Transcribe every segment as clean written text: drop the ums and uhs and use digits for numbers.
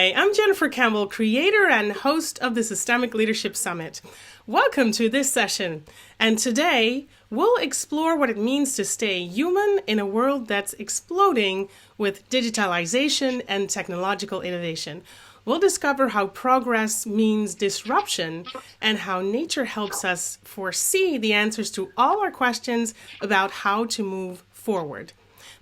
Hi, I'm Jennifer Campbell, creator and host of the Systemic Leadership Summit. Welcome to this session. And today, we'll explore what it means to stay human in a world that's exploding with digitalization and technological innovation. We'll discover how progress means disruption and how nature helps us foresee the answers to all our questions about how to move forward.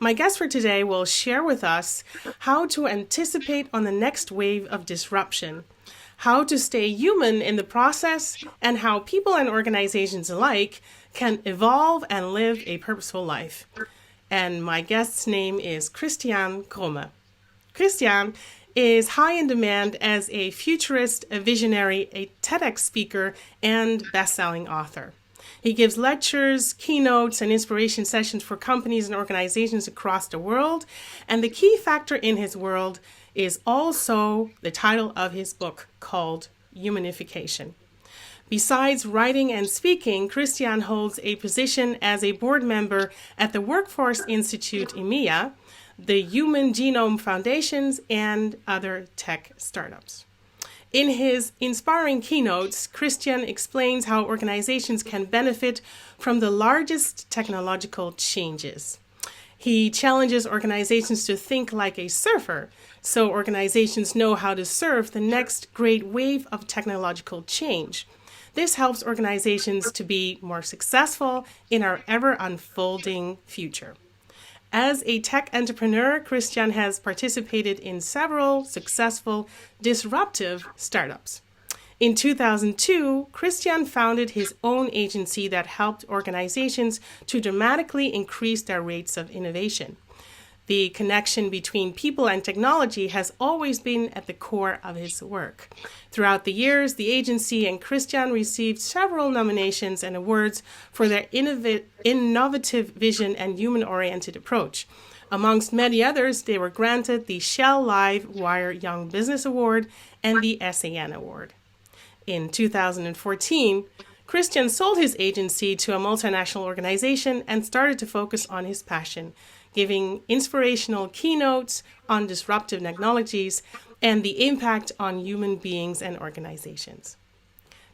My guest for today will share with us how to anticipate on the next wave of disruption, how to stay human in the process, and how people and organizations alike can evolve and live a purposeful life. And my guest's name is Kromme. Christian is high in demand as a futurist, a visionary, a TEDx speaker, and best-selling author. He gives lectures, keynotes, and inspiration sessions for companies and organizations across the world. And the key factor in his world is also the title of his book called Humanification. Besides writing and speaking, Christian holds a position as a board member at the Workforce Institute EMEA, the Human Genome Foundations, and other tech startups. In his inspiring keynotes, Christian explains how organizations can benefit from the largest technological changes. He challenges organizations to think like a surfer, so organizations know how to surf the next great wave of technological change. This helps organizations to be more successful in our ever-unfolding future. As a tech entrepreneur, Christian has participated in several successful disruptive startups. In 2002, Christian founded his own agency that helped organizations to dramatically increase their rates of innovation. The connection between people and technology has always been at the core of his work. Throughout the years, the agency and Christian received several nominations and awards for their innovative vision and human-oriented approach. Amongst many others, they were granted the Shell Livewire Young Business Award and the SAN Award. In 2014, Christian sold his agency to a multinational organization and started to focus on his passion, giving inspirational keynotes on disruptive technologies and the impact on human beings and organizations.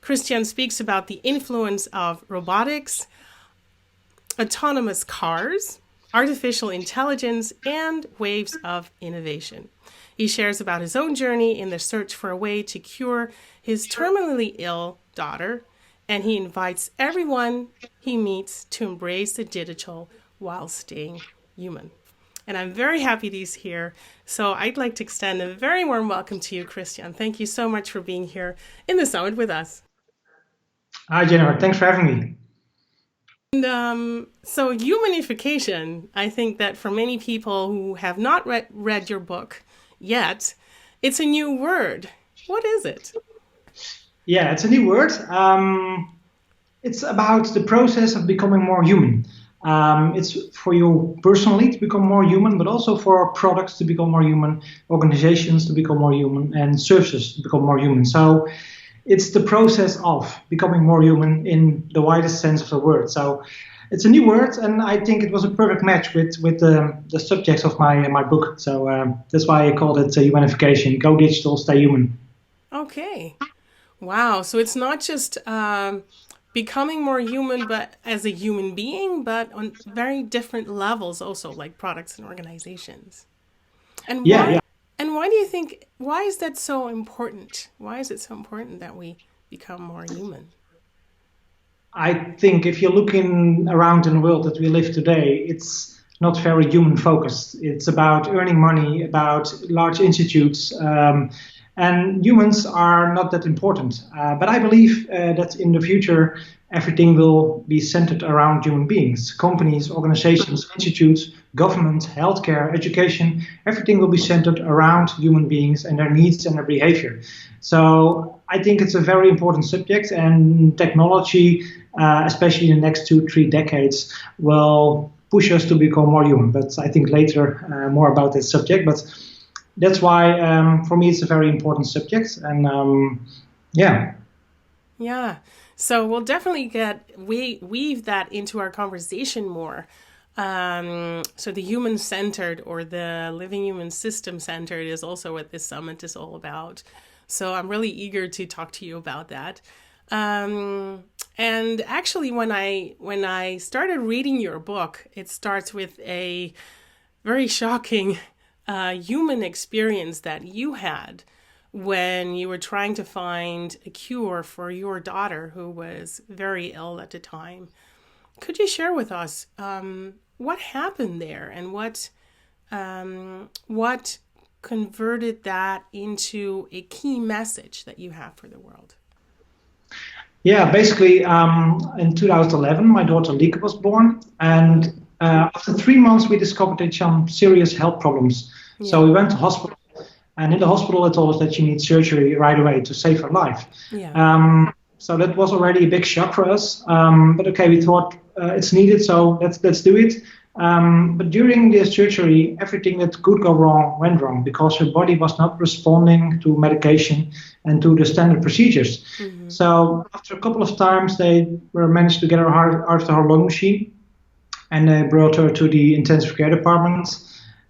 Christian speaks about the influence of robotics, autonomous cars, artificial intelligence, and waves of innovation. He shares about his own journey in the search for a way to cure his terminally ill daughter, and he invites everyone he meets to embrace the digital while staying human. And I'm very happy he's here. So I'd like to extend a very warm welcome to you, Christian. Thank you so much for being here in the summit with us. Hi, Jennifer. Thanks for having me. And so humanification, I think that for many people who have not read your book yet, it's a new word. What is it? Yeah, it's a new word. It's about the process of becoming more human. It's for you personally to become more human, but also for products to become more human, organizations to become more human, and services to become more human. So it's the process of becoming more human in the widest sense of the word. So it's a new word, and I think it was a perfect match with the subjects of my book. So that's why I called it Humanification. Go digital, stay human. Okay. Wow. So it's not just becoming more human, but as a human being, but on very different levels also, like products and organizations. And why do you think, why is that so important? Why is it so important that we become more human? I think if you're looking around in the world that we live today, it's not very human focused. It's about earning money, about large institutes, and humans are not that important. But I believe that in the future, everything will be centered around human beings. Companies, organizations, institutes, government, healthcare, education, everything will be centered around human beings and their needs and their behavior. So I think it's a very important subject, and technology, especially in the next 2-3 decades, will push us to become more human. But I think later more about this subject. But that's why, for me, it's a very important subject. And yeah. Yeah. So we'll definitely weave that into our conversation more. So the human-centered or the living human system-centered is also what this summit is all about. So I'm really eager to talk to you about that. And actually, when I started reading your book, it starts with a very shocking human experience that you had when you were trying to find a cure for your daughter who was very ill at the time. Could you share with us what happened there and what converted that into a key message that you have for the world? Yeah, basically, in 2011, my daughter Lieke was born, and after 3 months, we discovered that she had some serious health problems. Yeah. So we went to hospital, and in the hospital, they told us that she needs surgery right away to save her life. Yeah. So that was already a big shock for us. But okay, we thought it's needed, so let's do it. But during the surgery, everything that could go wrong went wrong because her body was not responding to medication and to the standard procedures. Mm-hmm. So after a couple of times, they were managed to get her heart out of the heart lung machine, and they brought her to the intensive care department.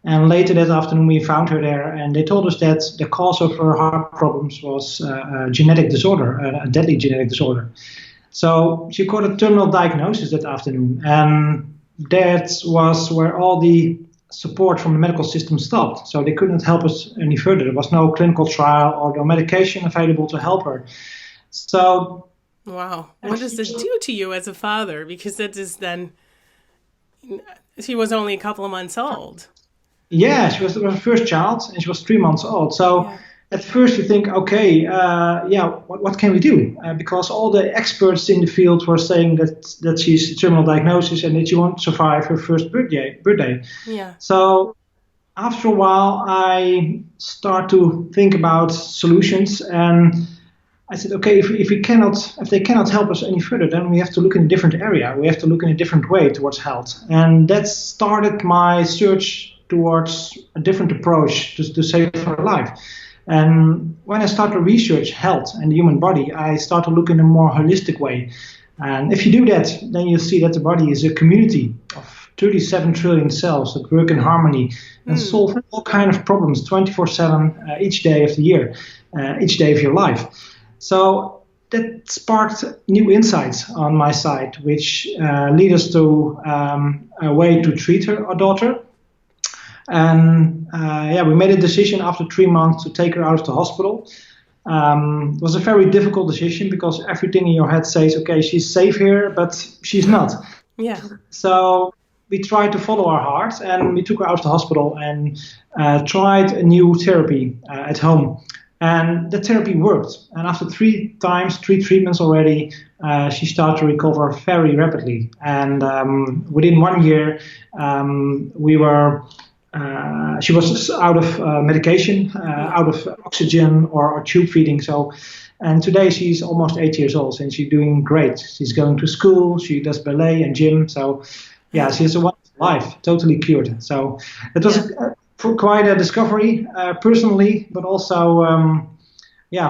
And later that afternoon, we found her there, and they told us that the cause of her heart problems was a genetic disorder, a deadly genetic disorder. So she got a terminal diagnosis that afternoon, and that was where all the support from the medical system stopped. So they couldn't help us any further. There was no clinical trial or no medication available to help her. So, wow, what does this do to you as a father? Because that is then, she was only a couple of months old. Yeah, she was her first child, and she was 3 months old. So. Yeah. At first you think, okay, what can we do? Because all the experts in the field were saying that she's a terminal diagnosis and that she won't survive her first birthday. Yeah. So after a while, I start to think about solutions, and I said, okay, if they cannot help us any further, then we have to look in a different area. We have to look in a different way towards health, and that started my search towards a different approach to save her life. And when I start to research health and the human body, I start to look in a more holistic way. And if you do that, then you see that the body is a community of 37 trillion cells that work in harmony and solve all kinds of problems 24/7 each day of the year, each day of your life. So that sparked new insights on my side, which lead us to a way to treat our daughter. And we made a decision after 3 months to take her out of the hospital. It was a very difficult decision because everything in your head says, okay, she's safe here, but she's not. Yeah. So we tried to follow our heart, and we took her out of the hospital and tried a new therapy at home. And the therapy worked. And after 3 treatments already, she started to recover very rapidly. And within 1 year, she was out of medication, out of oxygen or tube feeding. And today she's almost 8 years old, and she's doing great. She's going to school, she does ballet and gym. So, yeah, she has a wonderful life, totally cured. So it was quite a discovery personally, but also,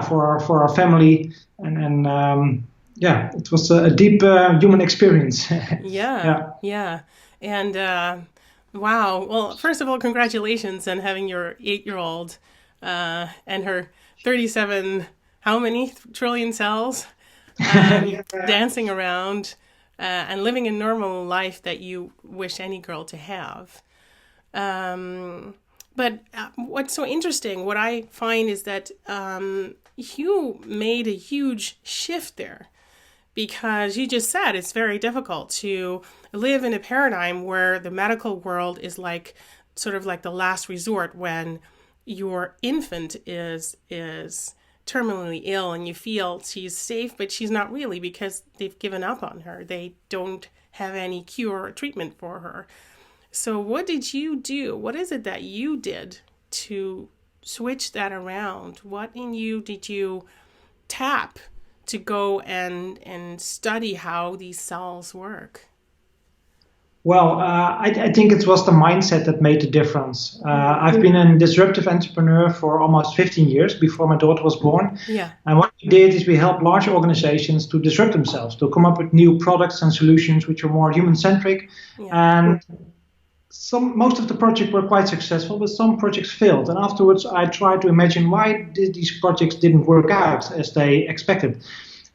for our family. And it was a deep human experience. Yeah. And wow. Well, first of all, congratulations on having your 8-year-old and her 37, how many trillion cells dancing around and living a normal life that you wish any girl to have. But what's so interesting, what I find is that you made a huge shift there. Because you just said it's very difficult to live in a paradigm where the medical world is like sort of like the last resort when your infant is terminally ill and you feel she's safe, but she's not really because they've given up on her. They don't have any cure or treatment for her. So what did you do? What is it that you did to switch that around? What in you did you tap to go and study how these cells work? Well, I think it was the mindset that made the difference. I've been a disruptive entrepreneur for almost 15 years before my daughter was born. Yeah. And what we did is we helped large organizations to disrupt themselves, to come up with new products and solutions which are more human-centric. Yeah. And most of the projects were quite successful, but some projects failed. And afterwards, I tried to imagine why these projects didn't work out as they expected.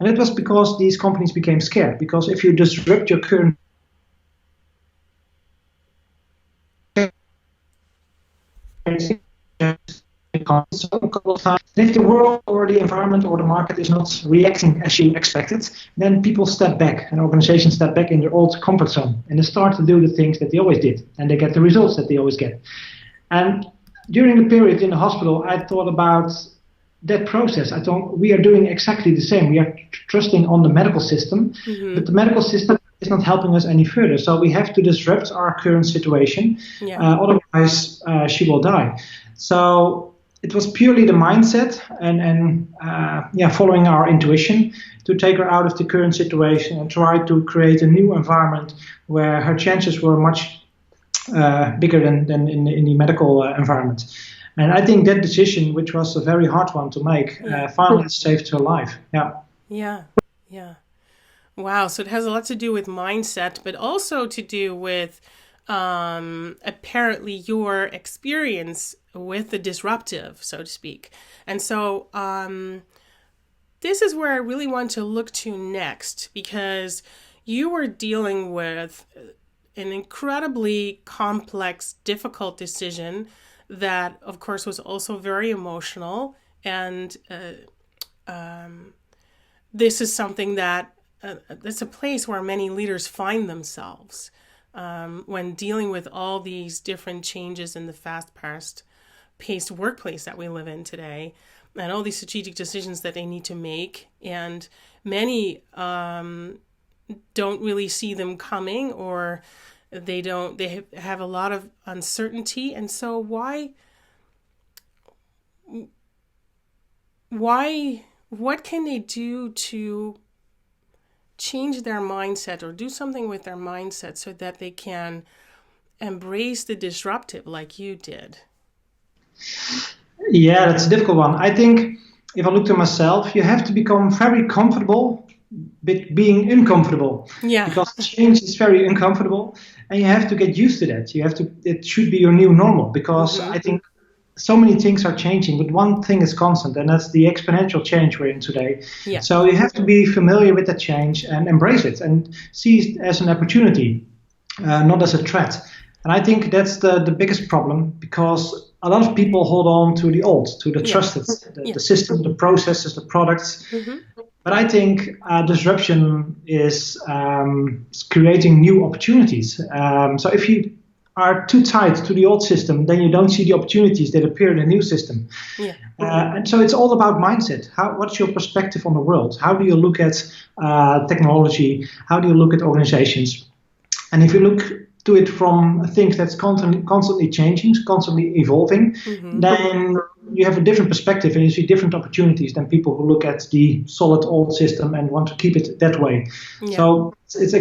And it was because these companies became scared. Because if you disrupt your current a couple of times. If the world or the environment or the market is not reacting as you expected, then people step back and organizations step back in their old comfort zone and they start to do the things that they always did and they get the results that they always get. And during the period in the hospital, I thought about that process. I thought we are doing exactly the same. We are trusting on the medical system, but the medical system is not helping us any further. So we have to disrupt our current situation. Otherwise, she will die. So it was purely the mindset and following our intuition to take her out of the current situation and try to create a new environment where her chances were much bigger than in the medical environment. And I think that decision, which was a very hard one to make, finally saved her life. Yeah. Wow. So it has a lot to do with mindset, but also to do with apparently your experience with the disruptive, so to speak. And so this is where I really want to look to next, because you were dealing with an incredibly complex, difficult decision that, of course, was also very emotional. And this is something that that's a place where many leaders find themselves when dealing with all these different changes in the fast-paced workplace that we live in today, and all these strategic decisions that they need to make. And many don't really see them coming, or they have a lot of uncertainty. And so what can they do to change their mindset or do something with their mindset so that they can embrace the disruptive like you did? Yeah, that's a difficult one. I think if I look to myself, you have to become very comfortable with being uncomfortable. Yeah. Because change is very uncomfortable and you have to get used to that. It should be your new normal, because I think so many things are changing, but one thing is constant, and that's the exponential change we're in today. Yeah. So you have to be familiar with that change and embrace it and see it as an opportunity, not as a threat. And I think that's the biggest problem, because a lot of people hold on to the old, to the trusted, the system, the processes, the products. But I think disruption is creating new opportunities. So if you are too tied to the old system, then you don't see the opportunities that appear in the new system. And so it's all about mindset. What's your perspective on the world? How do you look at technology? How do you look at organizations? And if you look to it from things that's constantly changing, constantly evolving, then you have a different perspective and you see different opportunities than people who look at the solid old system and want to keep it that way. So it's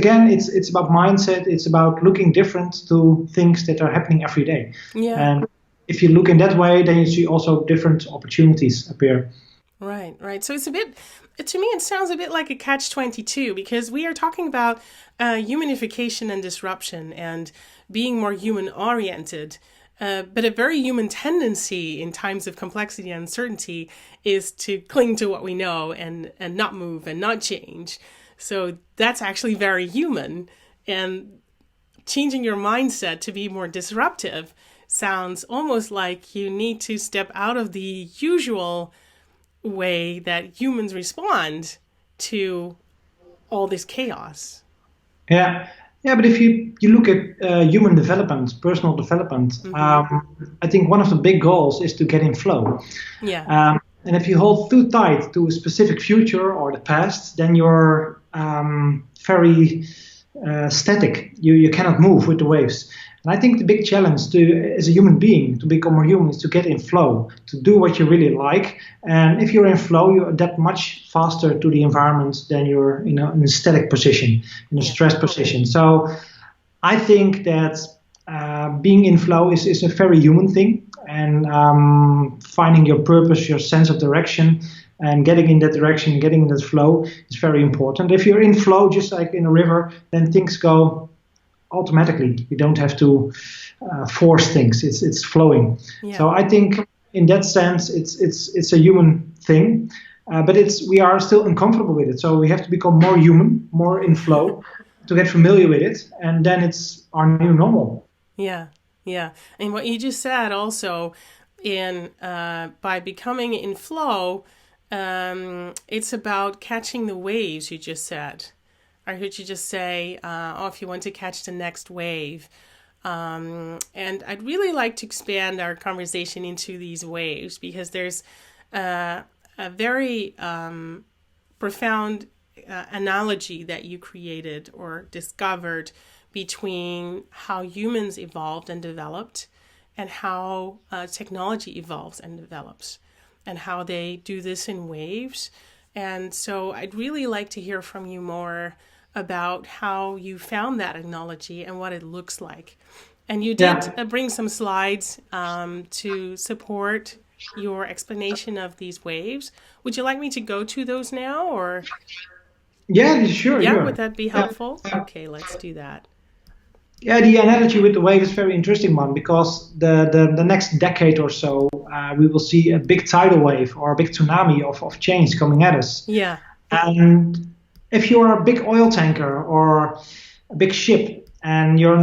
about mindset. It's about looking different to things that are happening every day. And if you look in that way, then you see also different opportunities appear. Right. So it's to me, it sounds a bit like a catch-22, because we are talking about humanification and disruption and being more human-oriented. But a very human tendency in times of complexity and uncertainty is to cling to what we know and not move and not change. So that's actually very human. And changing your mindset to be more disruptive sounds almost like you need to step out of the usual way that humans respond to all this chaos. Yeah, but if you look at human development, personal development, I think one of the big goals is to get in flow. And if you hold too tight to a specific future or the past, then you're very static. You cannot move with the waves. And I think the big challenge as a human being to become more human is to get in flow, to do what you really like. And if you're in flow, you adapt much faster to the environment than you're in a static position, in a stressed position. So I think that being in flow is a very human thing. And finding your purpose, your sense of direction, and getting in that direction, getting in that flow is very important. If you're in flow, just like in a river, then things go automatically. You don't have to force things. It's flowing. Yeah. So I think in that sense, it's a human thing, but we are still uncomfortable with it. So we have to become more human, more in flow, to get familiar with it, and then it's our new normal. Yeah, yeah. And what you just said also, in by becoming in flow, it's about catching the waves. You just said. I heard you just say, "Oh, if you want to catch the next wave." And I'd really like to expand our conversation into these waves, because there's a very profound analogy that you created or discovered between how humans evolved and developed, and how technology evolves and develops, and how they do this in waves. And so I'd really like to hear from you more about how you found that analogy and what it looks like. And you did bring some slides to support your explanation of these waves. Would you like me to go to those now, or? Yeah, sure. Yeah, would that be helpful? Okay, let's do that. Yeah, the analogy with the wave is a very interesting one, because the next decade or so, we will see a big tidal wave or a big tsunami of change coming at us. Yeah. And if you're a big oil tanker or a big ship and you're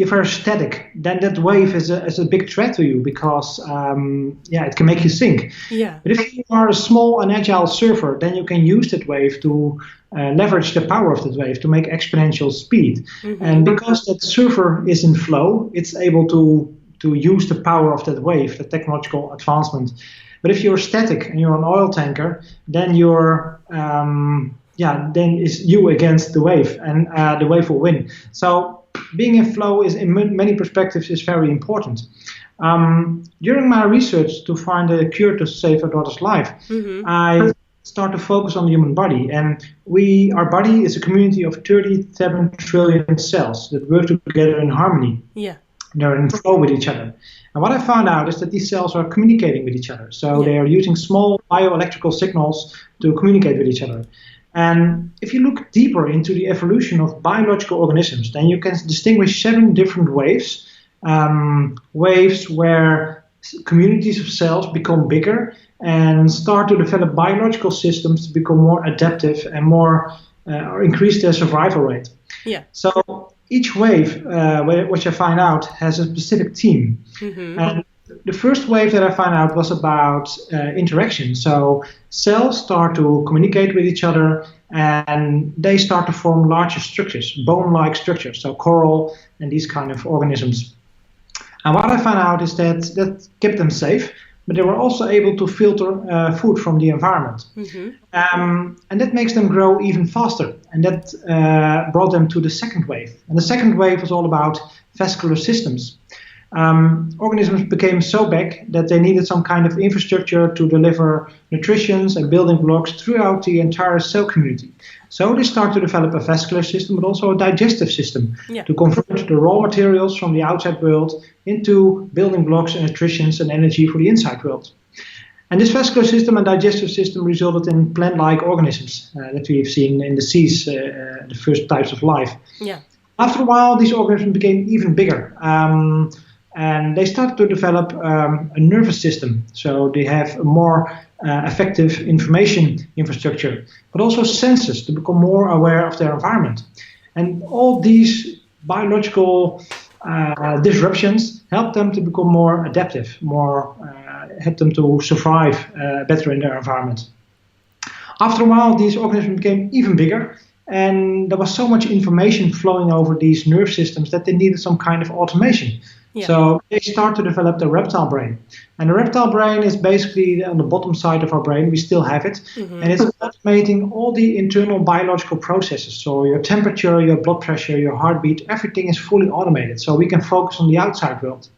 very static, then that wave is a big threat to you, because it can make you sink. Yeah. But if you are a small and agile surfer, then you can use that wave to leverage the power of that wave to make exponential speed. Mm-hmm. And because that surfer is in flow, it's able to use the power of that wave, the technological advancement. But if you're static and you're an oil tanker, then then it's you against the wave, and the wave will win. So being in flow is, in many perspectives, is very important. During my research to find a cure to save our daughter's life, I start to focus on the human body. And our body is a community of 37 trillion cells that work together in harmony. Yeah. They're in flow with each other. And what I found out is that these cells are communicating with each other. So they are using small bioelectrical signals to communicate with each other. And if you look deeper into the evolution of biological organisms, then you can distinguish 7 different waves. Waves where communities of cells become bigger and start to develop biological systems to become more adaptive and more increase their survival rate. Yeah. So each wave, which I find out, has a specific theme. Mm-hmm. And the first wave that I found out was about interaction. So cells start to communicate with each other, and they start to form larger structures, bone-like structures, so coral and these kind of organisms. And what I found out is that kept them safe, but they were also able to filter food from the environment. Mm-hmm. And that makes them grow even faster. And that brought them to the second wave. And the second wave was all about vascular systems. Organisms became so big that they needed some kind of infrastructure to deliver nutrition and building blocks throughout the entire cell community. So they start to develop a vascular system, but also a digestive system to convert the raw materials from the outside world into building blocks and nutrition and energy for the inside world. And this vascular system and digestive system resulted in plant-like organisms that we've seen in the seas, the first types of life. Yeah. After a while, these organisms became even bigger. And they started to develop a nervous system. So they have a more effective information infrastructure, but also senses to become more aware of their environment. And all these biological disruptions help them to become more adaptive, help them to survive better in their environment. After a while, these organisms became even bigger, and there was so much information flowing over these nerve systems that they needed some kind of automation. Yeah. So they start to develop the reptile brain. And the reptile brain is basically on the bottom side of our brain. We still have it. Mm-hmm. And it's automating all the internal biological processes. So your temperature, your blood pressure, your heartbeat, everything is fully automated. So we can focus on the outside world.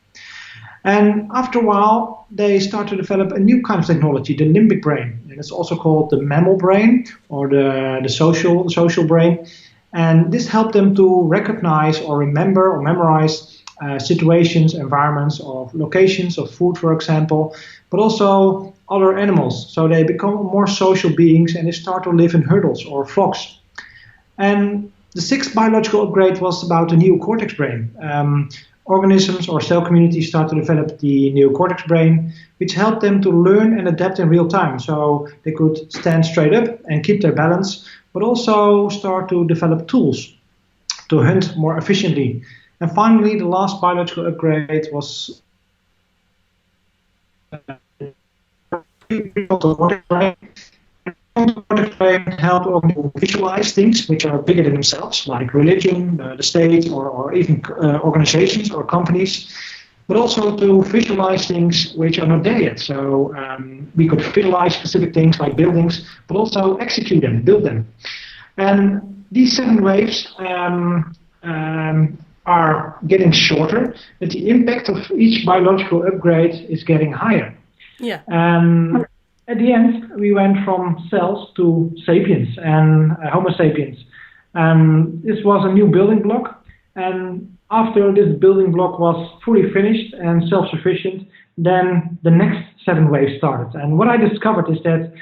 And after a while, they start to develop a new kind of technology, the limbic brain. And it's also called the mammal brain, or the social brain. And this helped them to recognize or remember or memorize situations, environments, of locations of food, for example, but also other animals. So they become more social beings, and they start to live in herds or flocks. And the 6th biological upgrade was about the neocortex brain. organisms or cell communities start to develop the neocortex brain, which helped them to learn and adapt in real time. So they could stand straight up and keep their balance, but also start to develop tools to hunt more efficiently. And finally, the last biological upgrade was help organisms visualize things which are bigger than themselves, like religion, the state, or even organizations or companies, but also to visualize things which are not there yet. So we could visualize specific things like buildings, but also execute them, build them. And these 7 waves are getting shorter, but the impact of each biological upgrade is getting higher. Yeah. At the end, we went from cells to sapiens and Homo sapiens. This was a new building block. And after this building block was fully finished and self-sufficient, then the next 7 waves started. And what I discovered is that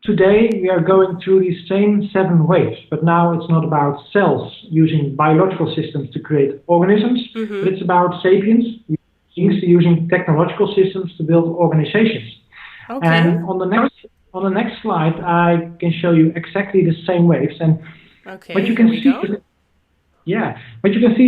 today we are going through these same 7 waves, but now it's not about cells using biological systems to create organisms, but it's about sapiens using technological systems to build organizations. Okay. And on the next slide, I can show you exactly the same waves. And what you can see is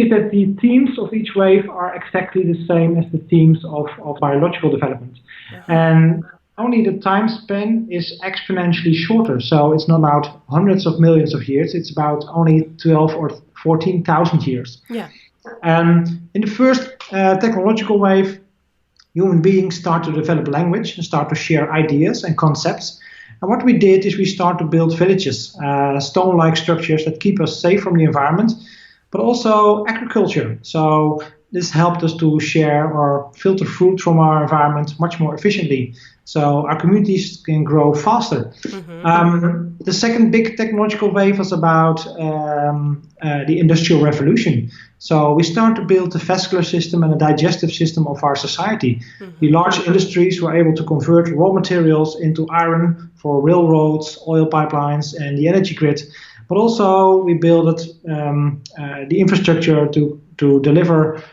that the themes of each wave are exactly the same as the themes of biological development. And only the time span is exponentially shorter. So it's not about hundreds of millions of years. It's about only 12 or 14,000 years. Yeah. In the first technological wave, human beings start to develop language and start to share ideas and concepts. And what we did is we start to build villages, stone-like structures that keep us safe from the environment, but also agriculture. So this helped us to share or filter fruit from our environment much more efficiently. So our communities can grow faster. The second big technological wave was about the Industrial Revolution. So we start to build the vascular system and the digestive system of our society. The large industries were able to convert raw materials into iron for railroads, oil pipelines, and the energy grid. But also we built the infrastructure to deliver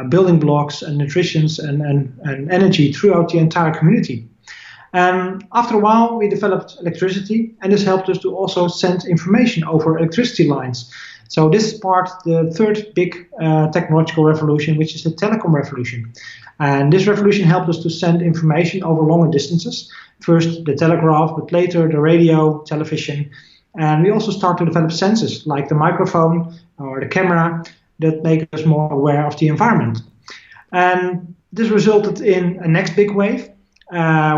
building blocks and nutrition and energy throughout the entire community. After a while, we developed electricity, and this helped us to also send information over electricity lines. So this sparked the third big technological revolution, which is the telecom revolution. And this revolution helped us to send information over longer distances. First the telegraph, but later the radio, television. And we also start to develop sensors like the microphone or the camera that make us more aware of the environment. And this resulted in a next big wave,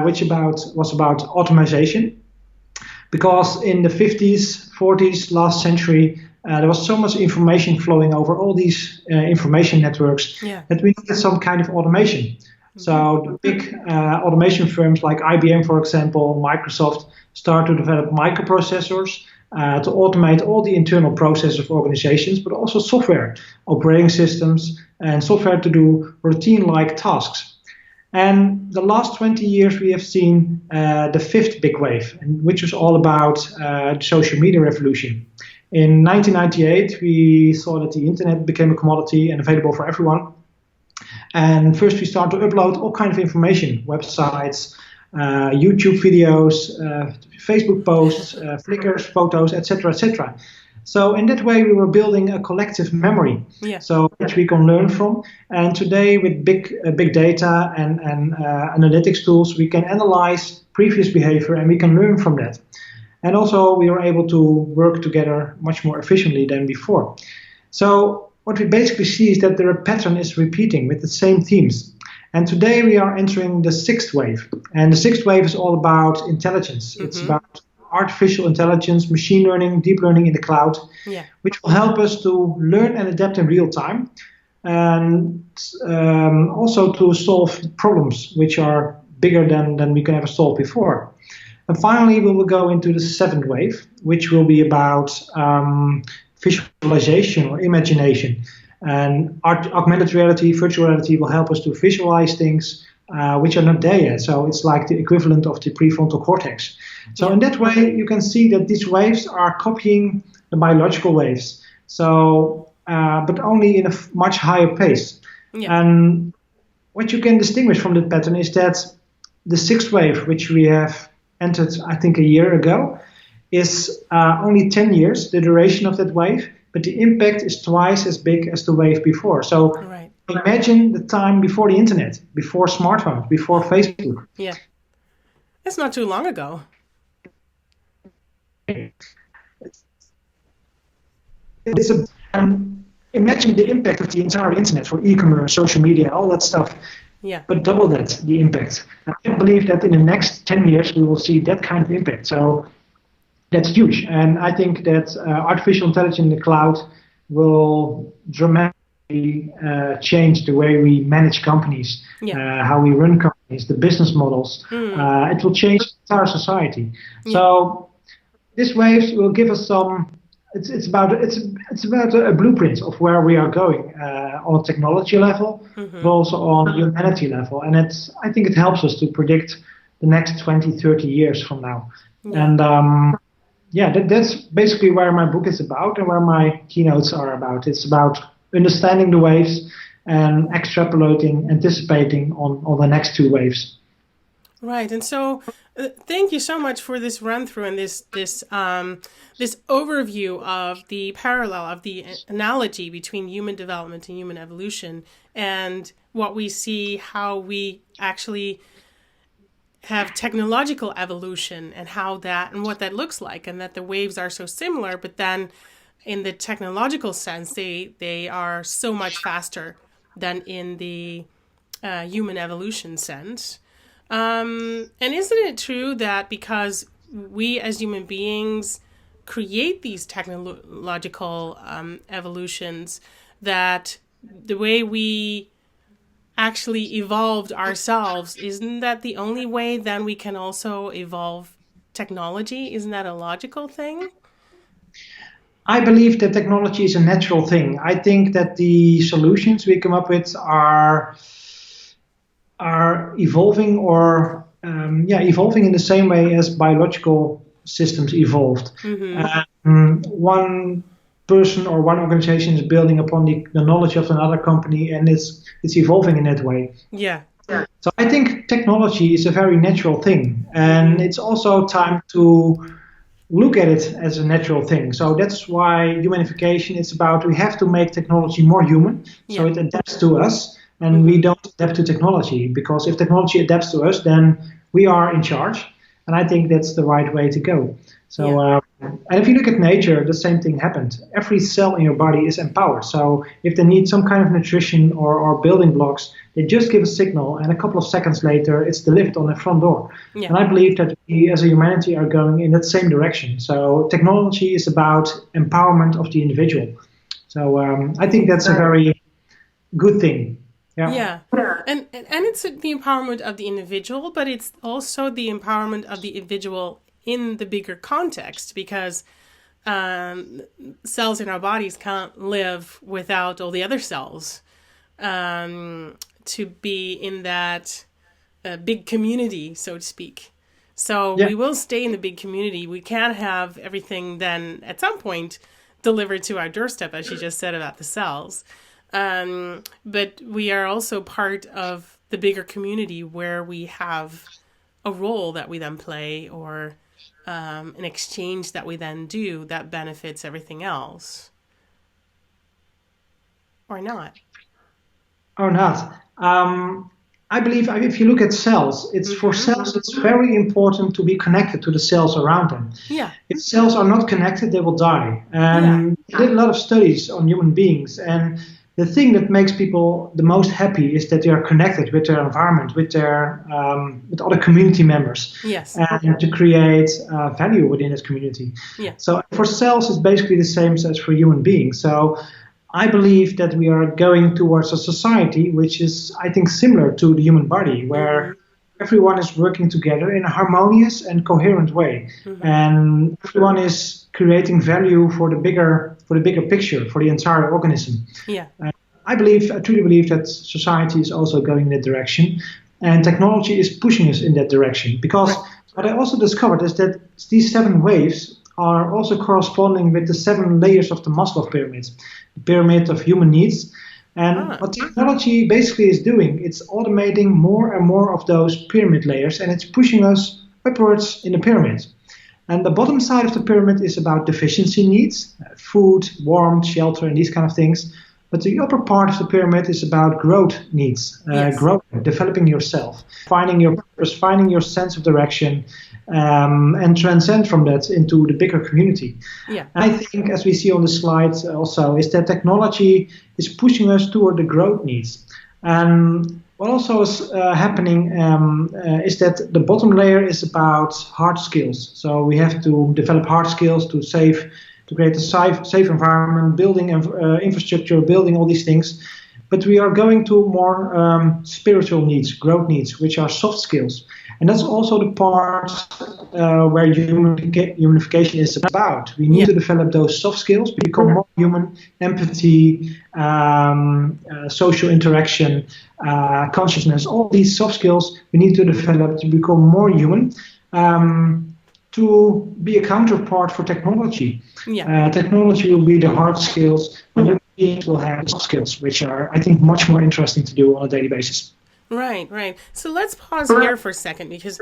which was about automation. Because in the 50s, 40s, last century, there was so much information flowing over all these information networks that we needed some kind of automation. So the big automation firms like IBM, for example, Microsoft, start to develop microprocessors to automate all the internal processes of organizations, but also software, operating systems, and software to do routine-like tasks. And the last 20 years, we have seen the fifth big wave, which was all about the social media revolution. In 1998, we saw that the internet became a commodity and available for everyone. And first, we started to upload all kinds of information, websites, YouTube videos, Facebook posts, Flickrs, photos, etc., etc. So in that way, we were building a collective memory, so which we can learn from. And today, with big data and analytics tools, we can analyze previous behavior and we can learn from that. And also, we are able to work together much more efficiently than before. So what we basically see is that the pattern is repeating with the same themes. And today we are entering the sixth wave. And the sixth wave is all about intelligence. It's about artificial intelligence, machine learning, deep learning in the cloud, which will help us to learn and adapt in real time. And also to solve problems which are bigger than we can ever solve before. And finally, we will go into the seventh wave, which will be about visualization or imagination. And augmented reality, virtual reality will help us to visualize things which are not there yet. So it's like the equivalent of the prefrontal cortex. So in that way, you can see that these waves are copying the biological waves. So, but only in a much higher pace. Yeah. And what you can distinguish from that pattern is that the sixth wave, which we have entered, I think, a year ago, is only 10 years, the duration of that wave, but the impact is twice as big as the wave before. So Right. imagine the time before the internet, before smartphones, before Facebook. Yeah. It's not too long ago. It's a, imagine the impact of the entire internet for e-commerce, social media, all that stuff, Yeah. but double that, the impact. I believe that in the next 10 years, we will see that kind of impact. So that's huge. And I think that artificial intelligence in the cloud will dramatically change the way we manage companies, how we run companies, the business models. It will change the entire society. So this wave will give us some. It's about a blueprint of where we are going on a technology level, but also on humanity level. And I think it helps us to predict the next 20, 30 years from now. And that's basically where my book is about and where my keynotes are about. It's about understanding the waves and extrapolating, anticipating on the next two waves. Right, and so thank you so much for this run through and this overview of the parallel of the analogy between human development and human evolution, and what we see, how we actually have technological evolution and how that and what that looks like, and that the waves are so similar, but then in the technological sense they are so much faster than in the human evolution sense. And isn't it true that because we as human beings create these technological evolutions, that the way we actually evolved ourselves, isn't that the only way then we can also evolve technology? Isn't that a logical thing? I believe that technology is a natural thing. I think that the solutions we come up with are evolving evolving in the same way as biological systems evolved. One person or one organization is building upon the knowledge of another company, and it's evolving in that way. Yeah. So I think technology is a very natural thing, and it's also time to look at it as a natural thing. So that's why humanification is about, we have to make technology more human, so it adapts to us. And we don't adapt to technology, because if technology adapts to us, then we are in charge. And I think that's the right way to go. So, and if you look at nature, the same thing happened. Every cell in your body is empowered. So if they need some kind of nutrition or building blocks, they just give a signal, and a couple of seconds later, it's delivered on their front door. Yeah. And I believe that we as a humanity are going in that same direction. So technology is about empowerment of the individual. So I think that's a very good thing. Yeah. And it's the empowerment of the individual, but it's also the empowerment of the individual in the bigger context, because cells in our bodies can't live without all the other cells to be in that big community, so to speak. So we will stay in the big community. We can't have everything then at some point delivered to our doorstep, as you just said about the cells. But we are also part of the bigger community where we have a role that we then play, or an exchange that we then do that benefits everything else. Or not. Or not. I believe if you look at cells, for cells, it's very important to be connected to the cells around them. Yeah. If cells are not connected, they will die. And I did a lot of studies on human beings, and the thing that makes people the most happy is that they are connected with their environment, with their with other community members, and to create value within this community. Yeah. So for cells, it's basically the same as for human beings. So I believe that we are going towards a society which is, I think, similar to the human body, where everyone is working together in a harmonious and coherent way, and everyone is creating value for the bigger picture, for the entire organism. Yeah. I truly believe that society is also going in that direction, and technology is pushing us in that direction. Because what I also discovered is that these 7 waves are also corresponding with the 7 layers of the Maslow pyramid, the pyramid of human needs, And what technology basically is doing, it's automating more and more of those pyramid layers, and it's pushing us upwards in the pyramid. And the bottom side of the pyramid is about deficiency needs, food, warmth, shelter, and these kind of things. But the upper part of the pyramid is about growth needs, growing, developing yourself, finding your purpose, finding your sense of direction, and transcend from that into the bigger community. Yeah. And I think, as we see on the slides also, is that technology is pushing us toward the growth needs. And what also is happening is that the bottom layer is about hard skills. So we have to develop hard skills to create a safe environment, building infrastructure, building all these things. But we are going to more spiritual needs, growth needs, which are soft skills. And that's also the part where humanification is about. We need to develop those soft skills, become more human, empathy, social interaction, consciousness, all these soft skills we need to develop to become more human, to be a counterpart for technology. Technology will be the hard skills, and human beings will have soft skills, which are, I think, much more interesting to do on a daily basis. Right. So let's pause here for a second, because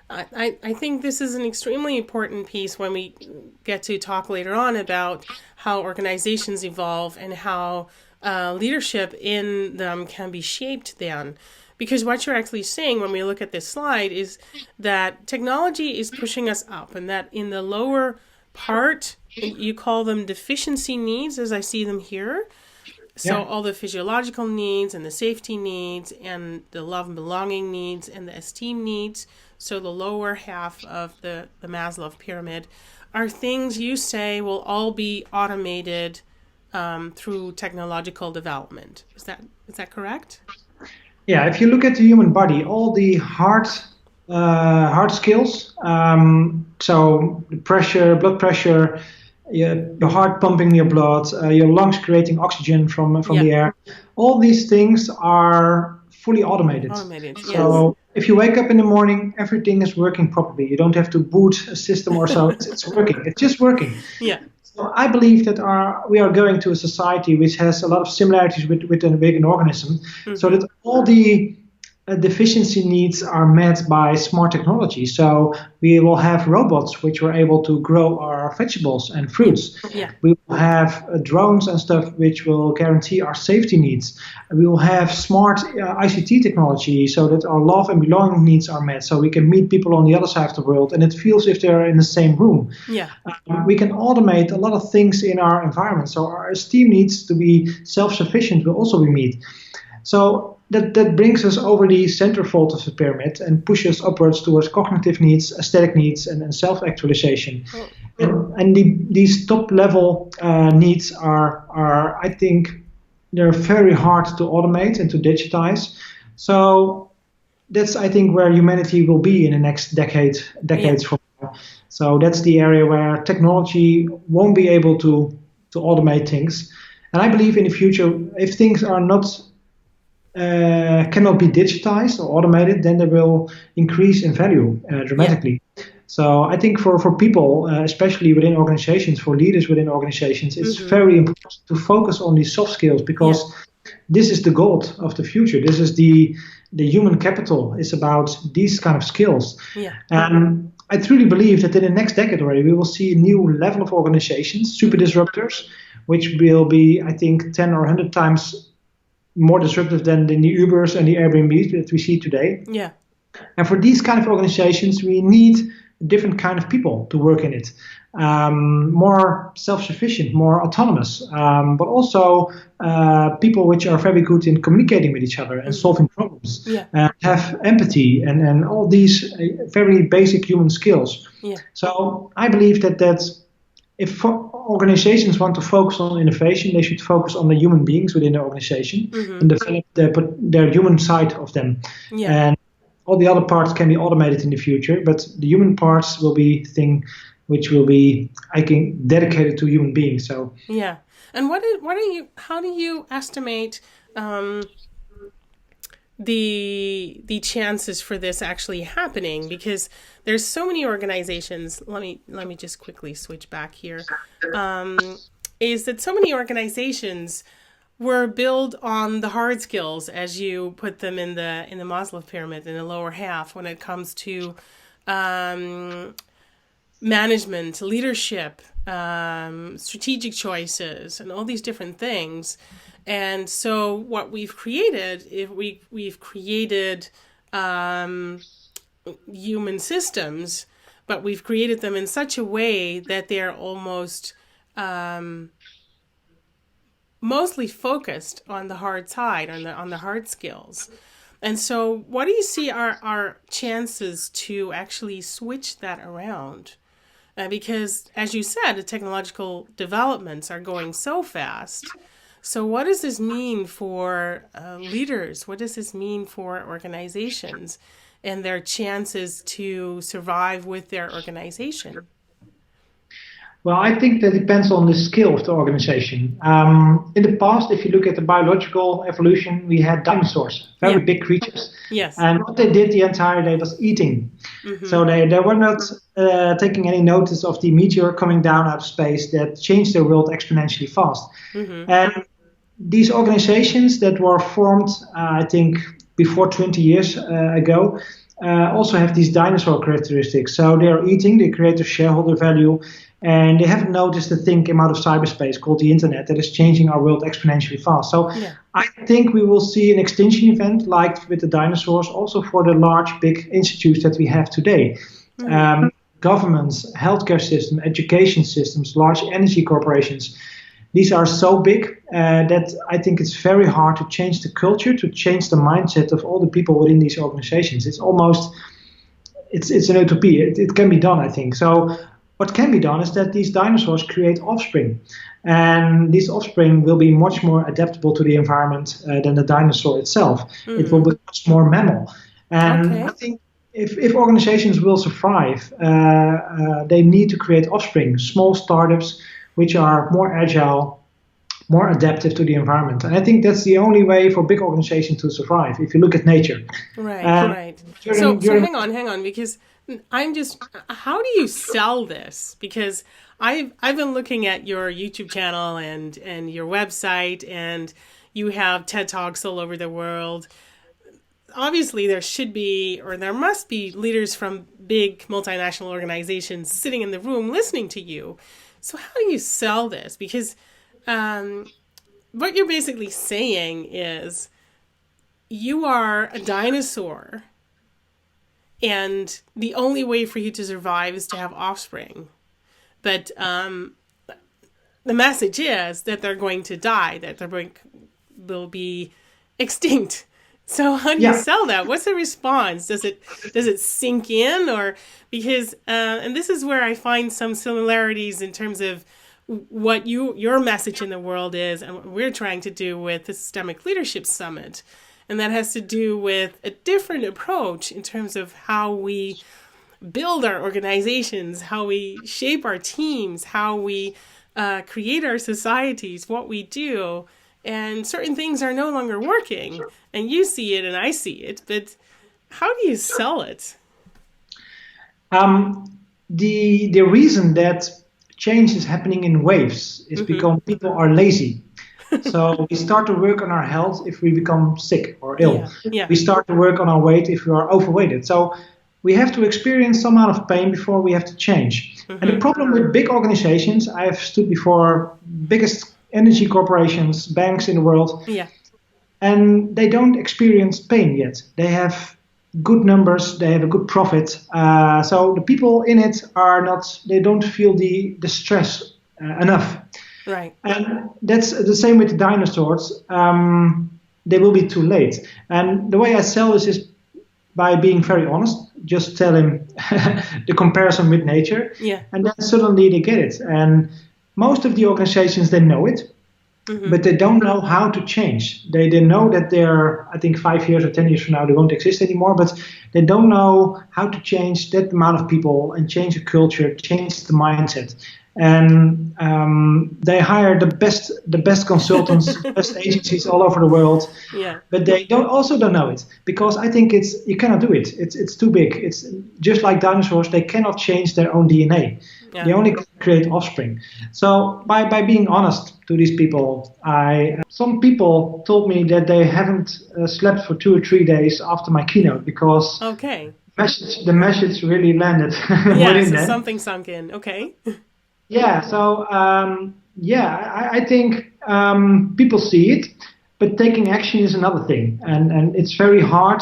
I think this is an extremely important piece when we get to talk later on about how organizations evolve and how leadership in them can be shaped then. Because what you're actually saying when we look at this slide is that technology is pushing us up, and that in the lower part, you call them deficiency needs, as I see them here. So all the physiological needs and the safety needs and the love and belonging needs and the esteem needs, so the lower half of the Maslow pyramid, are things you say will all be automated through technological development. Is that correct? Yeah, if you look at the human body, all the hard skills, so the pressure, blood pressure, your heart pumping your blood, your lungs creating oxygen from the air, all these things are fully automated. So if you wake up in the morning, everything is working properly. You don't have to boot a system or so. It's working. It's just working. Yeah. So I believe that we are going to a society which has a lot of similarities with a big organism, so that all the deficiency needs are met by smart technology. So we will have robots which are able to grow our vegetables and fruits. We will have drones and stuff which will guarantee our safety needs. We will have smart ICT technology so that our love and belonging needs are met, so we can meet people on the other side of the world and it feels if they're in the same room. We can automate a lot of things in our environment, so our esteem needs to be self-sufficient will also be met. So that brings us over the centerfold of the pyramid and pushes upwards towards cognitive needs, aesthetic needs, and self-actualization. And these top-level needs are, I think, they're very hard to automate and to digitize. So that's, I think, where humanity will be in the next decades from now. So that's the area where technology won't be able to automate things. And I believe in the future, if things are not cannot be digitized or automated, then they will increase in value dramatically. So I think for people, especially within organizations, for leaders within organizations, it's very important to focus on these soft skills, because this is the gold of the future. This is the human capital. It's about these kind of skills. And I truly believe that in the next decade already, we will see a new level of organizations, super disruptors, which will be, I think, 10 or 100 times more disruptive than the Ubers and the Airbnbs that we see today. And for these kind of organizations, we need a different kind of people to work in it. More self-sufficient, more autonomous, but also people which are very good in communicating with each other and solving problems, have empathy and all these very basic human skills. So I believe that if organizations want to focus on innovation, they should focus on the human beings within the organization and develop their human side of them. And all the other parts can be automated in the future, but the human parts will be the thing which will be, I think, dedicated to human beings. So and how do you estimate the chances for this actually happening? Because there's so many organizations. Let me just quickly switch back here. Is that so many organizations were built on the hard skills, as you put them in the Maslow pyramid in the lower half, when it comes to management, leadership, strategic choices, and all these different things. And so what we've created, we've created human systems, but we've created them in such a way that they're almost mostly focused on the hard side, on the hard skills. And so what do you see are our chances to actually switch that around? Because, as you said, the technological developments are going so fast. So what does this mean for leaders? What does this mean for organizations and their chances to survive with their organization? Well, I think that depends on the skill of the organization. In the past, if you look at the biological evolution, we had dinosaurs, very big creatures. Yes. And what they did the entire day was eating. Mm-hmm. So they were not taking any notice of the meteor coming down out of space that changed their world exponentially fast. Mm-hmm. And these organizations that were formed, I think, before 20 years ago, also have these dinosaur characteristics. So they are eating, they create a shareholder value, and they haven't noticed the thing came out of cyberspace called the internet that is changing our world exponentially fast. So I think we will see an extinction event like with the dinosaurs also for the large, big institutes that we have today. Mm-hmm. Governments, healthcare system, education systems, large energy corporations. These are so big that I think it's very hard to change the culture, to change the mindset of all the people within these organizations. It's almost, it's an utopia. It can be done, I think. So what can be done is that these dinosaurs create offspring. And these offspring will be much more adaptable to the environment than the dinosaur itself. Mm. It will be much more mammal. And I think if organizations will survive, they need to create offspring, small startups, which are more agile, more adaptive to the environment. And I think that's the only way for big organizations to survive, if you look at nature. Right, right. So hang on, because I'm just, how do you sell this? Because I've been looking at your YouTube channel and your website, and you have TED Talks all over the world. Obviously, there should be, or there must be, leaders from big multinational organizations sitting in the room listening to you. So how do you sell this? Because what you're basically saying is you are a dinosaur, and the only way for you to survive is to have offspring. But the message is that they're going to die, that they'll be extinct. So how do you sell that? What's the response? Does it sink in, or because and this is where I find some similarities in terms of what your message in the world is and what we're trying to do with the Systemic Leadership Summit. And that has to do with a different approach in terms of how we build our organizations, how we shape our teams, how we create our societies, what we do. And certain things are no longer working, and you see it and I see it, but how do you sell it? The reason that change is happening in waves is because people are lazy. So we start to work on our health if we become sick or ill. Yeah. We start to work on our weight if we are overweighted. So we have to experience some amount of pain before we have to change. Mm-hmm. And the problem with big organizations, I have stood before biggest energy corporations, banks in the world, and they don't experience pain yet. They have good numbers, they have a good profit. So the people in it they don't feel the stress enough. Right. And that's the same with the dinosaurs. They will be too late. And the way I sell this is by being very honest, just tell him the comparison with nature. Yeah. And then suddenly they get it. And most of the organizations, they know it, but they don't know how to change. They know that they're, I think 5 years or 10 years from now, they won't exist anymore, but they don't know how to change that amount of people and change the culture, change the mindset. And They hire the best consultants, the best agencies all over the world, Yeah. but they don't know it, because I think you cannot do it. It's too big. It's just like dinosaurs. They cannot change their own DNA. Yeah. They only can create offspring. So by being honest to these people, some people told me that they haven't slept for 2 or 3 days after my keynote, because Okay. the message really landed Yeah, within so them. something sunk in. Okay. Yeah, so I think people see it, but taking action is another thing, and it's very hard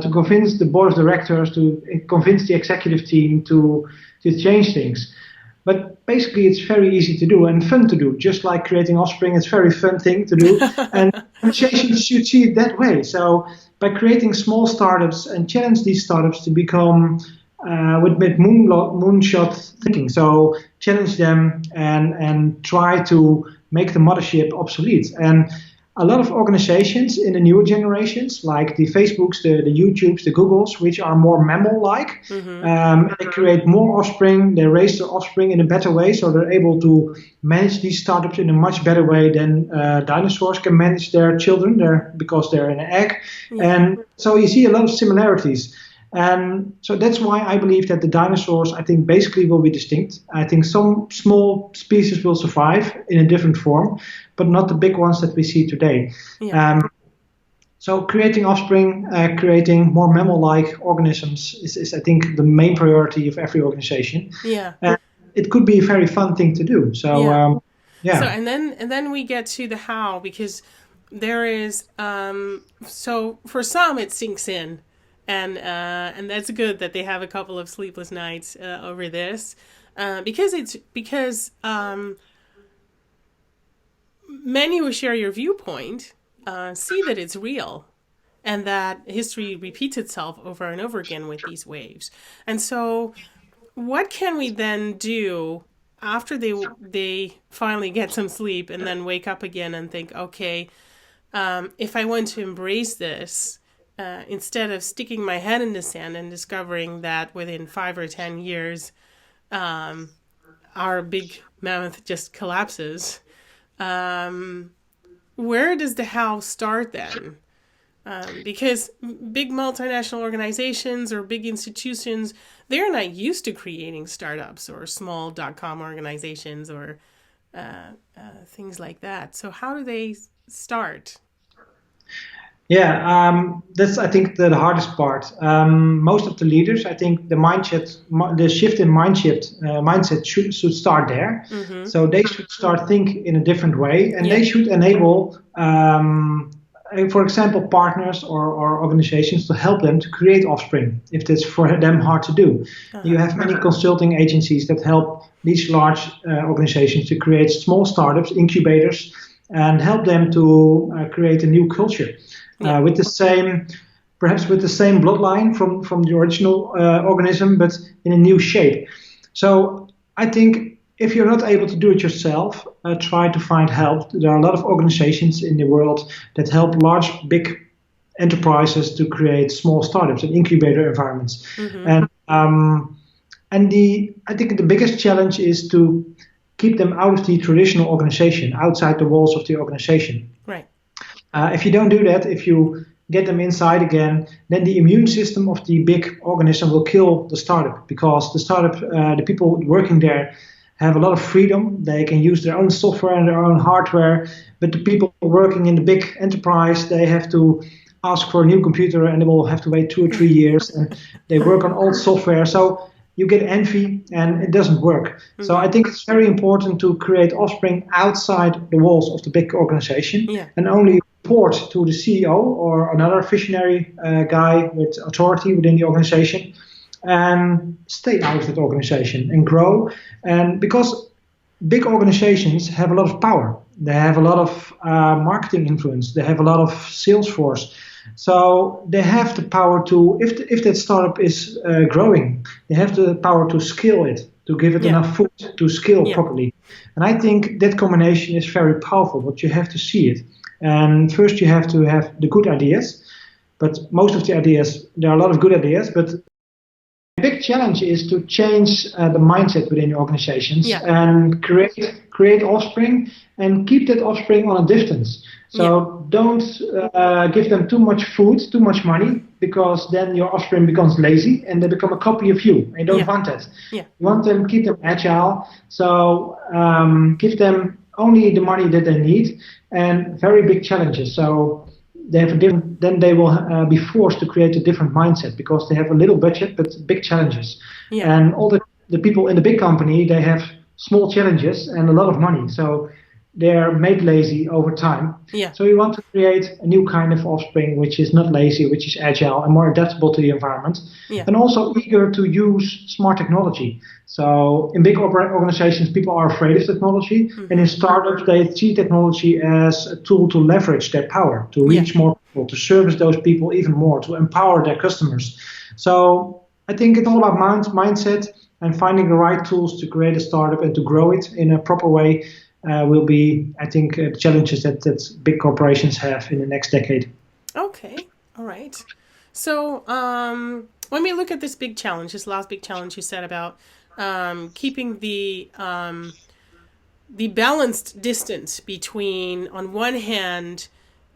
to convince the board of directors, to convince the executive team to change things. But basically, it's very easy to do and fun to do. Just like creating offspring, it's a very fun thing to do, and organizations should see it that way. So by creating small startups and challenge these startups to become with moonshot thinking. So challenge them and try to make the mothership obsolete. And a lot of organizations in the newer generations, like the Facebooks, the YouTubes, the Googles, which are more mammal-like, they create more offspring, they raise their offspring in a better way, so they're able to manage these startups in a much better way than dinosaurs can manage their children, because they're in an egg. And so you see a lot of similarities. And so that's why I believe that the dinosaurs, I think, basically will be distinct. I think some small species will survive in a different form, but not the big ones that we see today. Yeah. So creating offspring, creating more mammal-like organisms is, I think, the main priority of every organization. Yeah. And it could be a very fun thing to do. So, So and then we get to the how, because there is so for some it sinks in. And that's good that they have a couple of sleepless nights over this, because many who share your viewpoint see that it's real, and that history repeats itself over and over again with these waves. And so, what can we then do after they finally get some sleep and then wake up again and think, okay, if I want to embrace this. Instead of sticking my head in the sand and discovering that within 5 or 10 years, our big mammoth just collapses, where does the how start then? Because big multinational organizations or big institutions, they're not used to creating startups or small .com organizations or things like that. So how do they start? Yeah, that's, I think, the hardest part. Most of the leaders, I think, the shift in mindset should start there. So they should start thinking in a different way, and they should enable, for example, partners or organizations to help them to create offspring, if that's for them hard to do. You have many consulting agencies that help these large organizations to create small startups, incubators, and help them to create a new culture. With perhaps with the same bloodline from the original organism, but in a new shape. So I think if you're not able to do it yourself, try to find help. There are a lot of organizations in the world that help big enterprises to create small startups and incubator environments. And I think the biggest challenge is to keep them out of the traditional organization, outside the walls of the organization. Right. If you don't do that, if you get them inside again, then the immune system of the big organism will kill the startup, because the people working there have a lot of freedom. They can use their own software and their own hardware, but the people working in the big enterprise, they have to ask for a new computer and they will have to wait 2 or 3 years, and they work on old software. So you get envy and it doesn't work. So I think it's very important to create offspring outside the walls of the big organization, and only report to the CEO or another visionary guy with authority within the organization, and stay out of that organization and grow. And because big organizations have a lot of power, they have a lot of marketing influence, they have a lot of sales force. So they have the power to, if that startup is growing, they have the power to scale it, to give it enough food to scale properly. And I think that combination is very powerful, but you have to see it. And first you have to have the good ideas, but most of the ideas, there are a lot of good ideas, but big challenge is to change the mindset within the organizations Yeah. and create offspring and keep that offspring on a distance. So don't give them too much food, too much money, because then your offspring becomes lazy and they become a copy of you. And you don't want that. Yeah. You want them, keep them agile. So give them only the money that they need and very big challenges. So they have a different, then they will be forced to create a different mindset because they have a little budget but big challenges. Yeah. And all the people in the big company, they have small challenges and a lot of money. So they're made lazy over time. Yeah. So you want to create a new kind of offspring which is not lazy, which is agile and more adaptable to the environment, and also eager to use smart technology. So in big organizations, people are afraid of technology, and in startups, they see technology as a tool to leverage their power, to reach more people, to service those people even more, to empower their customers. So I think it's all about mindset, and finding the right tools to create a startup and to grow it in a proper way will be, I think, challenges that big corporations have in the next decade. Okay, all right. So when we look at this big challenge, this last big challenge you said about keeping the balanced distance between, on one hand,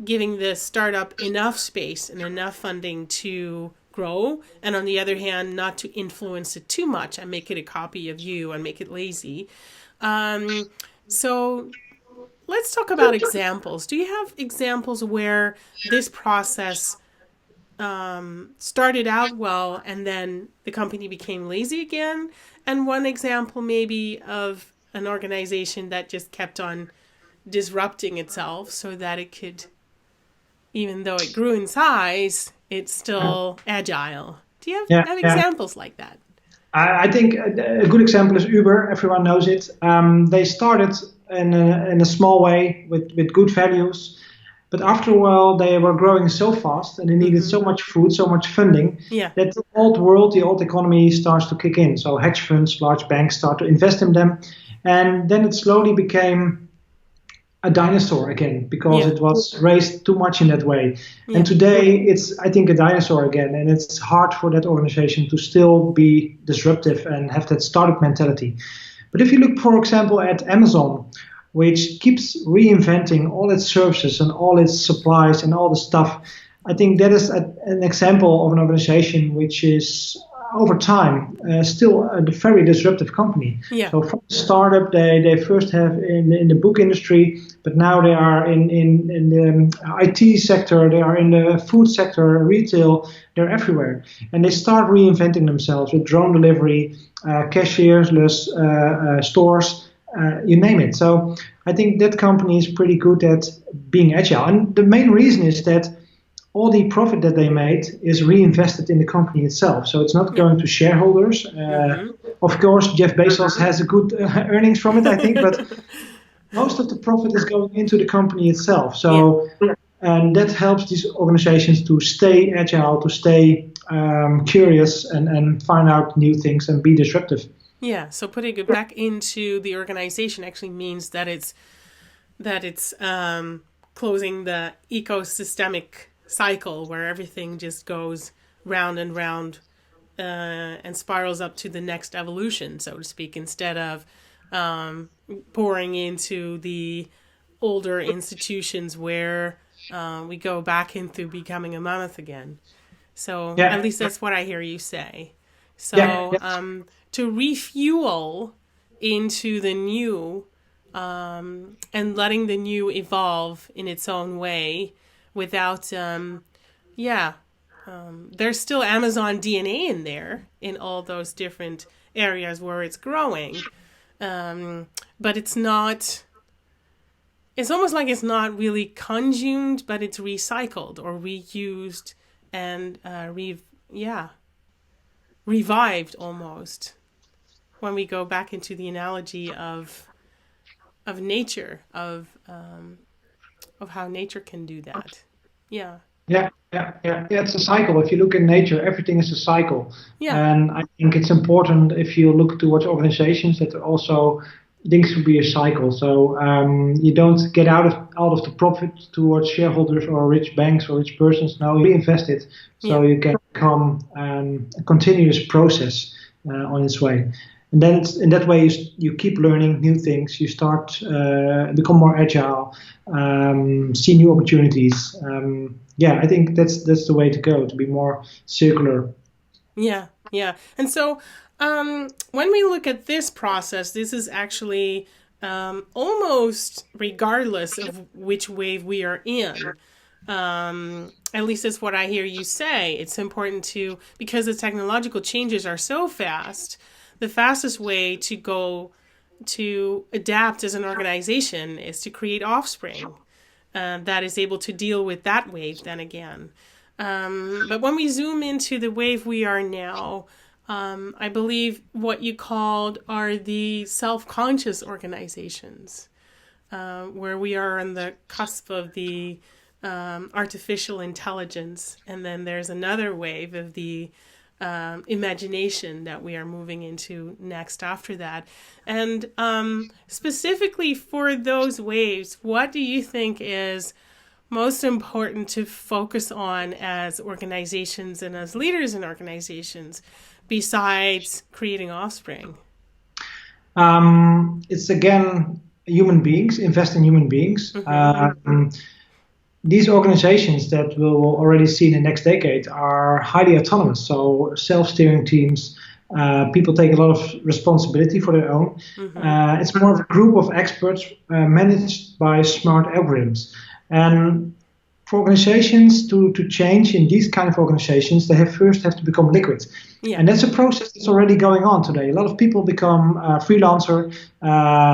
giving the startup enough space and enough funding to grow, and on the other hand, not to influence it too much and make it a copy of you and make it lazy. So let's talk about examples. Do you have examples where this process started out well and then the company became lazy again? And one example maybe of an organization that just kept on disrupting itself so that it could, even though it grew in size, it's still agile. Do you have examples like that? I think a good example is Uber. Everyone knows it. They started in a small way with good values, but after a while they were growing so fast and they needed so much food, so much funding that the old world, the old economy starts to kick in. So hedge funds, large banks start to invest in them, and then it slowly became a dinosaur again because it was raised too much in that way. And today it's, I think, a dinosaur again, and it's hard for that organization to still be disruptive and have that startup mentality. But if you look, for example, at Amazon, which keeps reinventing all its services and all its supplies and all the stuff, I think that is an example of an organization which is over time still a very disruptive company. So from the startup, they first have in the book industry, but now they are in the IT sector, they are in the food sector, retail, they're everywhere. And they start reinventing themselves with drone delivery, cashierless stores, you name it. So I think that company is pretty good at being agile. And the main reason is that all the profit that they made is reinvested in the company itself. So it's not going to shareholders. Of course, Jeff Bezos has a good earnings from it, I think, but most of the profit is going into the company itself. So, and that helps these organizations to stay agile, to stay curious and find out new things and be disruptive. Yeah, so putting it back into the organization actually means that it's closing the ecosystemic cycle where everything just goes round and round and spirals up to the next evolution, so to speak, instead of pouring into the older institutions where we go back into becoming a mammoth again. So at least that's what I hear you say. So to refuel into the new and letting the new evolve in its own way without, there's still Amazon DNA in there in all those different areas where it's growing. But it's not, it's almost like it's not really consumed, but it's recycled or reused and revived almost. When we go back into the analogy of nature, of how nature can do that. Yeah, it's a cycle. If you look in nature, everything is a cycle. And I think it's important if you look towards organizations that also things should be a cycle. So you don't get out of the profit towards shareholders or rich banks or rich persons. No, you reinvest it so you can become a continuous process on its way. And then in that way, you keep learning new things. You start become more agile, see new opportunities. I think that's the way to go, to be more circular. Yeah, yeah. And so when we look at this process, this is actually almost regardless of which wave we are in. At least that's what I hear you say. It's important to, because the technological changes are so fast, the fastest way to go to adapt as an organization is to create offspring that is able to deal with that wave then again. But when we zoom into the wave we are now, I believe what you called are the self-conscious organizations, where we are on the cusp of the artificial intelligence. And then there's another wave of the imagination that we are moving into next after that. And specifically for those waves, what do you think is most important to focus on as organizations and as leaders in organizations besides creating offspring? It's again human beings, invest in human beings. These organizations that we'll already see in the next decade are highly autonomous, so self-steering teams. People take a lot of responsibility for their own. It's more of a group of experts managed by smart algorithms. And for organizations to change in these kind of organizations, they first have to become liquid. Yeah. And that's a process that's already going on today. A lot of people become freelancer,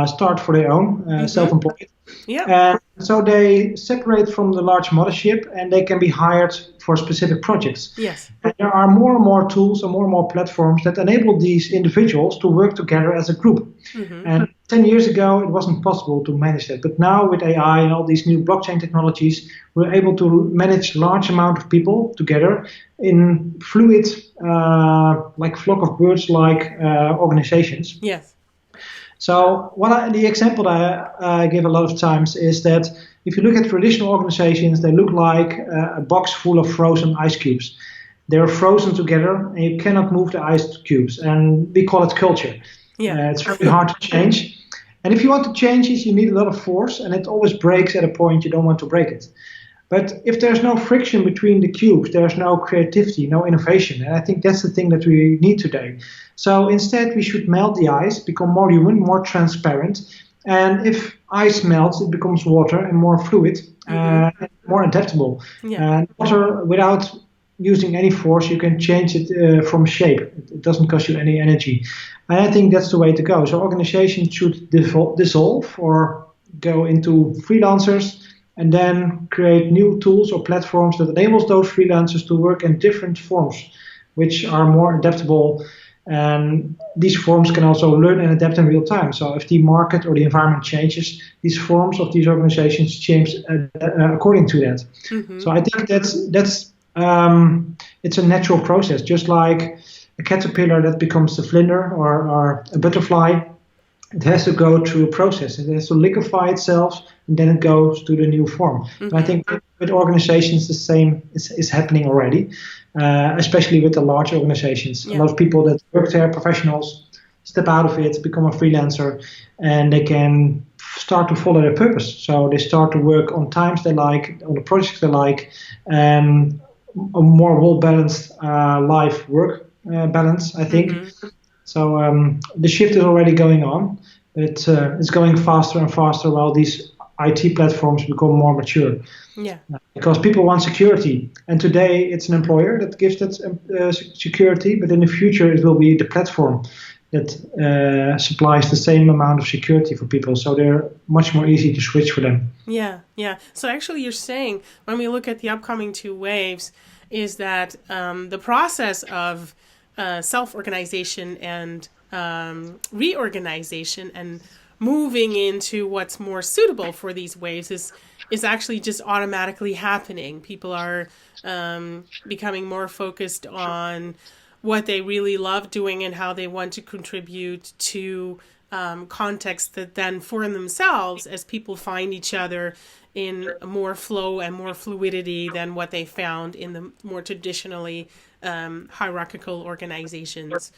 start for their own, self-employed. Yeah. And so they separate from the large mothership and they can be hired for specific projects. Yes. And there are more and more tools and more platforms that enable these individuals to work together as a group. And 10 years ago, it wasn't possible to manage that. But now with AI and all these new blockchain technologies, we're able to manage large amount of people together in fluid, like flock of birds-like organizations. Yes. So the example that I give a lot of times is that if you look at traditional organizations, they look like a box full of frozen ice cubes. They're frozen together and you cannot move the ice cubes. And we call it culture. Yeah. It's very hard to change. And if you want to change it, you need a lot of force and it always breaks at a point you don't want to break it. But if there's no friction between the cubes, there's no creativity, no innovation. And I think that's the thing that we need today. So instead, we should melt the ice, become more human, more transparent. And if ice melts, it becomes water and more fluid, and more adaptable. Yeah. And water, without using any force, you can change it from shape. It doesn't cost you any energy. And I think that's the way to go. So organizations should dissolve or go into freelancers, and then create new tools or platforms that enables those freelancers to work in different forms, which are more adaptable. And these forms can also learn and adapt in real time. So if the market or the environment changes, these forms of these organizations change according to that. So I think that's it's a natural process, just like a caterpillar that becomes a flinder or a butterfly. It has to go through a process. It has to liquefy itself, and then it goes to the new form. And I think with organizations, the same is happening already, especially with the large organizations. Yeah. A lot of people that work there, professionals, step out of it, become a freelancer, and they can start to follow their purpose. So they start to work on times they like, on the projects they like, and a more well-balanced life-work balance, I think. So the shift is already going on. It's going faster and faster while these IT platforms become more mature. Yeah. Because people want security. And today it's an employer that gives that security, but in the future it will be the platform that supplies the same amount of security for people. So they're much more easy to switch for them. Yeah, yeah. So actually you're saying when we look at the upcoming two waves is that the process of self-organization and reorganization and moving into what's more suitable for these waves is actually just automatically happening. People are becoming more focused on what they really love doing and how they want to contribute to context that then form themselves as people find each other in more flow and more fluidity than what they found in the more traditionally hierarchical organizations,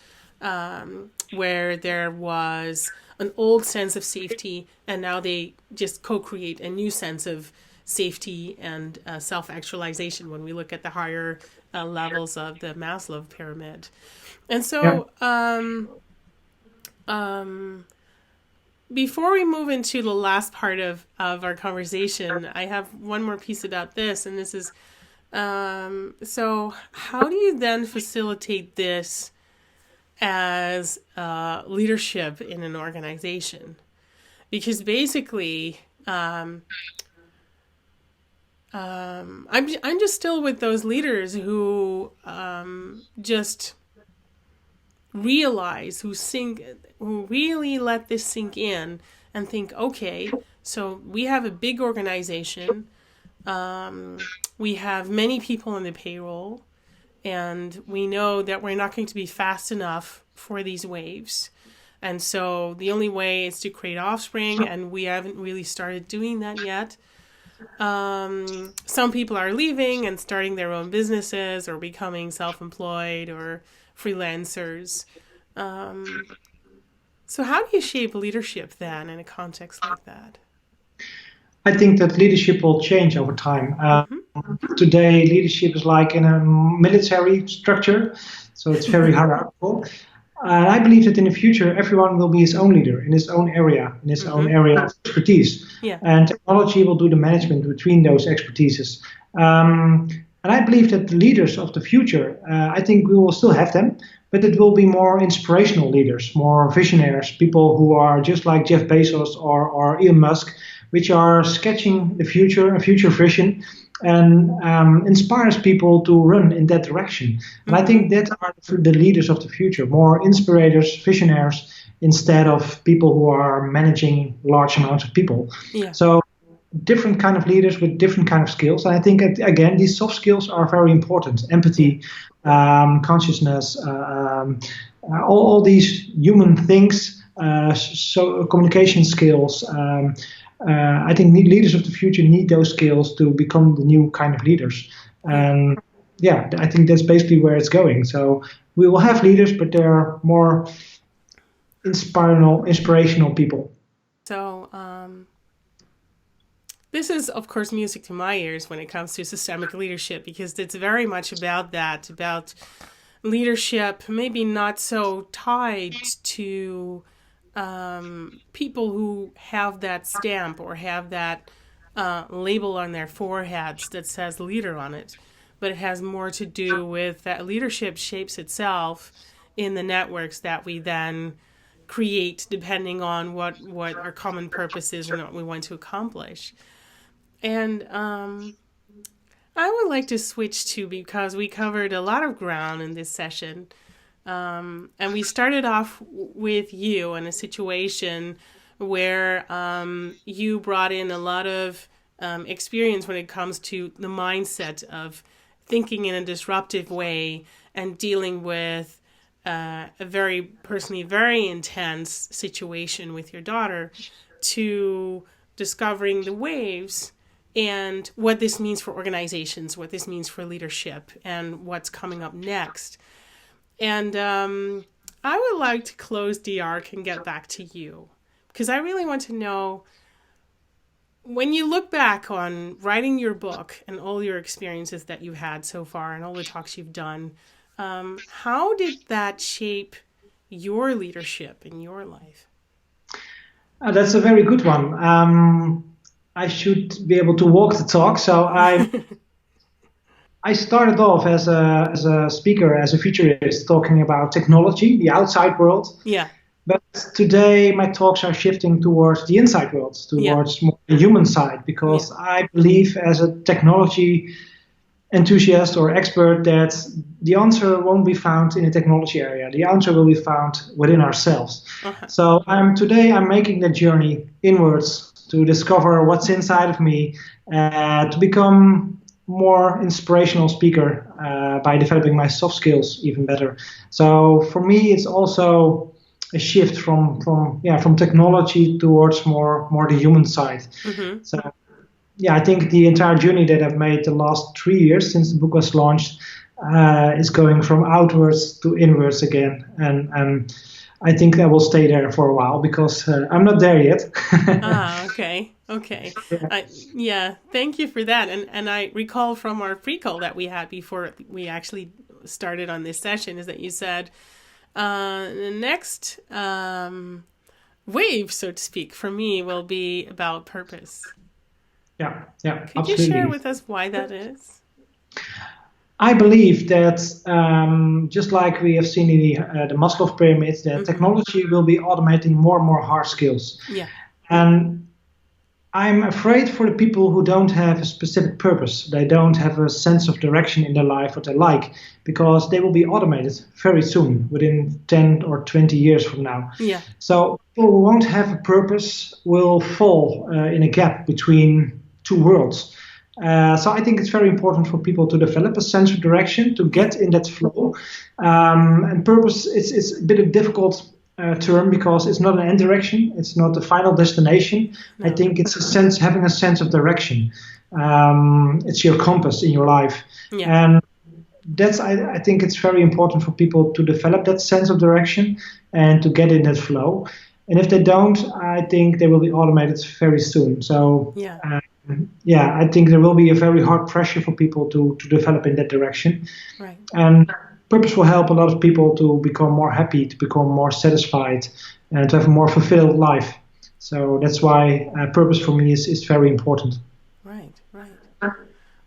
where there was an old sense of safety, and now they just co-create a new sense of safety and self-actualization when we look at the higher levels of the Maslow pyramid. And so before we move into the last part of our conversation, I have one more piece about this, and this is, so how do you then facilitate this as leadership in an organization? Because basically, I'm just still with those leaders who just realize, who really let this sink in and think, okay, so we have a big organization, we have many people on the payroll, and we know that we're not going to be fast enough for these waves. And so the only way is to create offspring, and we haven't really started doing that yet. Some people are leaving and starting their own businesses or becoming self-employed or freelancers. So how do you shape leadership then in a context like that? I think that leadership will change over time. Today, leadership is like in a military structure, so it's very hierarchical. And I believe that in the future, everyone will be his own leader in his own area, in his own area of expertise. Yeah. And technology will do the management between those expertises. And I believe that the leaders of the future, I think we will still have them, but it will be more inspirational leaders, more visionaries, people who are just like Jeff Bezos or Elon Musk, which are sketching the future, a future vision, and inspires people to run in that direction. And I think that are the leaders of the future, more inspirators, visionaries, instead of people who are managing large amounts of people. Yeah. So different kind of leaders with different kind of skills. And I think, again, these soft skills are very important. Empathy, consciousness, all these human things, so communication skills. I think leaders of the future need those skills to become the new kind of leaders. And yeah, I think that's basically where it's going. So we will have leaders, but they're more inspirational people. So this is, of course, music to my ears when it comes to systemic leadership, because it's very much about that, about leadership, maybe not so tied to people who have that stamp or have that label on their foreheads that says leader on it, but it has more to do with that leadership shapes itself in the networks that we then create depending on what our common purpose is and what we want to accomplish. And I would like to switch to, because we covered a lot of ground in this session, and we started off with you in a situation where you brought in a lot of experience when it comes to the mindset of thinking in a disruptive way and dealing with a very personally very intense situation with your daughter, to discovering the waves and what this means for organizations, what this means for leadership, and what's coming up next. And I would like to close the arc and get back to you, because I really want to know, when you look back on writing your book and all your experiences that you've had so far and all the talks you've done, how did that shape your leadership in your life? That's a very good one. I should be able to walk the talk. So I started off as a speaker, as a futurist, talking about technology, the outside world. Yeah. But today my talks are shifting towards the inside world, towards more the human side, because I believe, as a technology enthusiast or expert, that the answer won't be found in the technology area. The answer will be found within ourselves. Uh-huh. So today I'm making the journey inwards to discover what's inside of me, to become more inspirational speaker by developing my soft skills even better. So for me, it's also a shift from technology towards more the human side. Mm-hmm. So yeah, I think the entire journey that I've made the last 3 years since the book was launched is going from outwards to inwards again, and I think I will stay there for a while because I'm not there yet. Ah, okay. Okay. Yeah, thank you for that. And I recall from our pre-call that we had before we actually started on this session is that you said the next wave, so to speak, for me will be about purpose. Yeah, Could you share absolutely. with us why that is? I believe that just like we have seen in the Maslow pyramids, that Mm-hmm. technology will be automating more and more hard skills. Yeah. And I'm afraid for the people who don't have a specific purpose, they don't have a sense of direction in their life, what they like, because they will be automated very soon, within 10 or 20 years from now. Yeah. So people who won't have a purpose will fall in a gap between two worlds. So I think it's very important for people to develop a sense of direction, to Yeah. get in that flow. And purpose is a bit of a difficult term because it's not an end direction, it's not a final destination. I No. think it's a sense, having a sense of direction. It's your compass in your life, Yeah. and I think it's very important for people to develop that sense of direction and to get in that flow. And if they don't, I think they will be automated very soon. So Yeah. yeah, I think there will be a very hard pressure for people to develop in that direction. Right. And purpose will help a lot of people to become more happy, to become more satisfied, and to have a more fulfilled life. So that's why purpose for me is very important. Right. Right.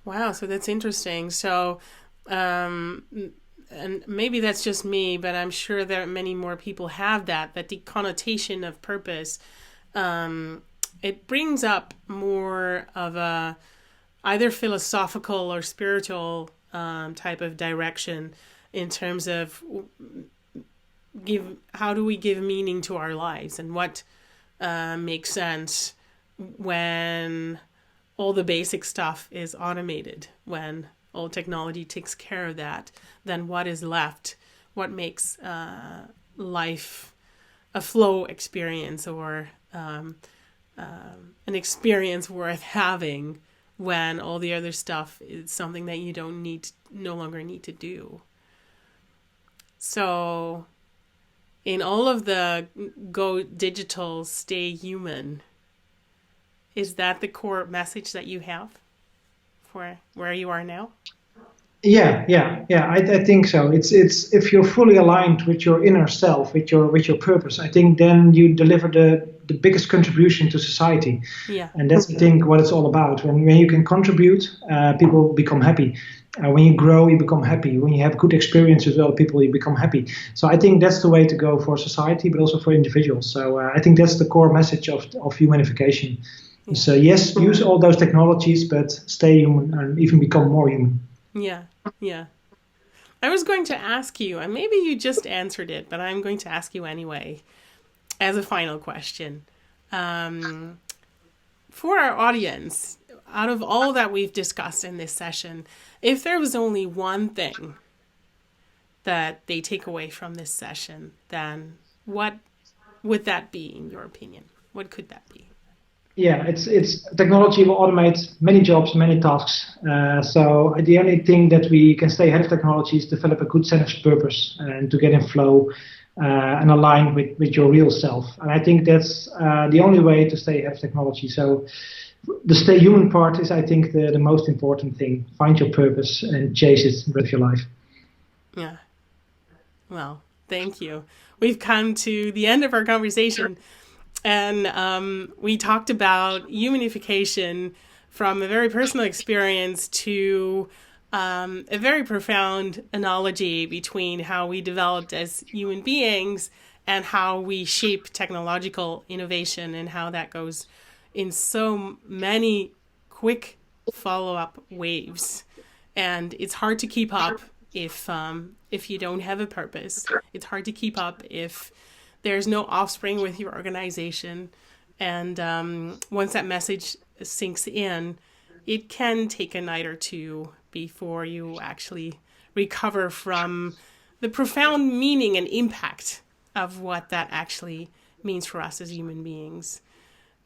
Wow. So that's interesting. So, um, and maybe that's just me, but I'm sure that many more people have that the connotation of purpose, it brings up more of a either philosophical or spiritual type of direction in terms of how do we give meaning to our lives and what makes sense when all the basic stuff is automated, when all technology takes care of that, then what is left? What makes life a flow experience or an experience worth having when all the other stuff is something that you no longer need to do? So, in all of the go digital, stay human, is that the core message that you have for where you are now? Yeah. I think so. It's if you're fully aligned with your inner self, with your purpose, I think then you deliver the biggest contribution to society, Yeah. and that's I think what it's all about. When you can contribute, people become happy. When you grow, you become happy. When you have good experiences with other people, you become happy. So I think that's the way to go for society, but also for individuals. So I think that's the core message of humanification. Yeah. So yes, use all those technologies, but stay human and even become more human. Yeah. Yeah. I was going to ask you, and maybe you just answered it, but I'm going to ask you anyway as a final question. For our audience, out of all that we've discussed in this session, if there was only one thing that they take away from this session, then what would that be, in your opinion? What could that be? Yeah, it's technology will automate many jobs, many tasks. So the only thing that we can stay ahead of technology is develop a good sense of purpose and to get in flow and align with your real self. And I think that's the only way to stay ahead of technology. So the stay human part is, I think, the most important thing. Find your purpose and chase it with your life. Yeah. Well, thank you. We've come to the end of our conversation. And we talked about humanification from a very personal experience to a very profound analogy between how we developed as human beings and how we shape technological innovation and how that goes in so many quick follow-up waves. And it's hard to keep up if you don't have a purpose. It's hard to keep up if there's no offspring with your organization. And once that message sinks in, it can take a night or two before you actually recover from the profound meaning and impact of what that actually means for us as human beings.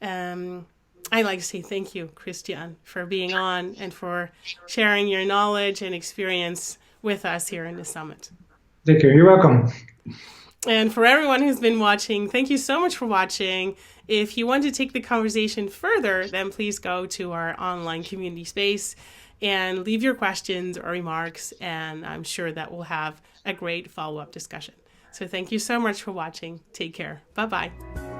I'd like to say thank you, Christian, for being on and for sharing your knowledge and experience with us here in the summit. Thank you. You're welcome. And for everyone who's been watching, thank you so much for watching. If you want to take the conversation further, then please go to our online community space and leave your questions or remarks, and I'm sure that we'll have a great follow-up discussion. So thank you so much for watching. Take care. Bye-bye.